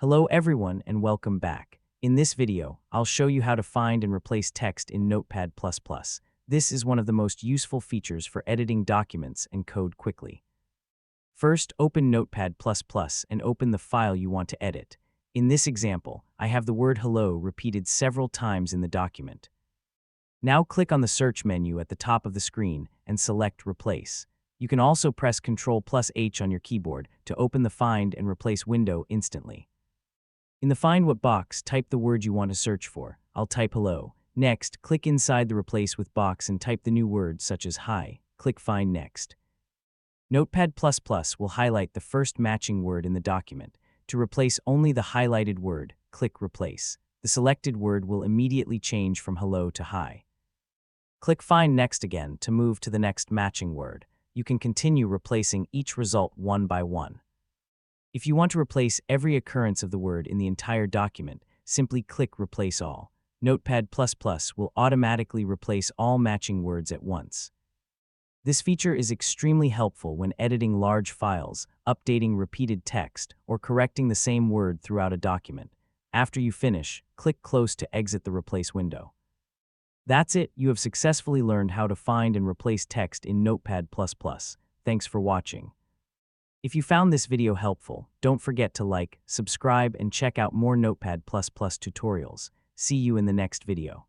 Hello everyone and welcome back. In this video, I'll show you how to find and replace text in Notepad++. This is one of the most useful features for editing documents and code quickly. First, open Notepad++ and open the file you want to edit. In this example, I have the word hello repeated several times in the document. Now click on the search menu at the top of the screen and select Replace. You can also press Ctrl+H on your keyboard to open the Find and Replace window instantly. In the Find What box, type the word you want to search for. I'll type hello. Next, click inside the Replace With box and type the new word such as hi. Click Find Next. Notepad++ will highlight the first matching word in the document. To replace only the highlighted word, click Replace. The selected word will immediately change from hello to hi. Click Find Next again to move to the next matching word. You can continue replacing each result one by one. If you want to replace every occurrence of the word in the entire document, simply click Replace All. Notepad++ will automatically replace all matching words at once. This feature is extremely helpful when editing large files, updating repeated text, or correcting the same word throughout a document. After you finish, click Close to exit the Replace window. That's it, you have successfully learned how to find and replace text in Notepad++. Thanks for watching. If you found this video helpful, don't forget to like, subscribe, and check out more Notepad++ tutorials. See you in the next video.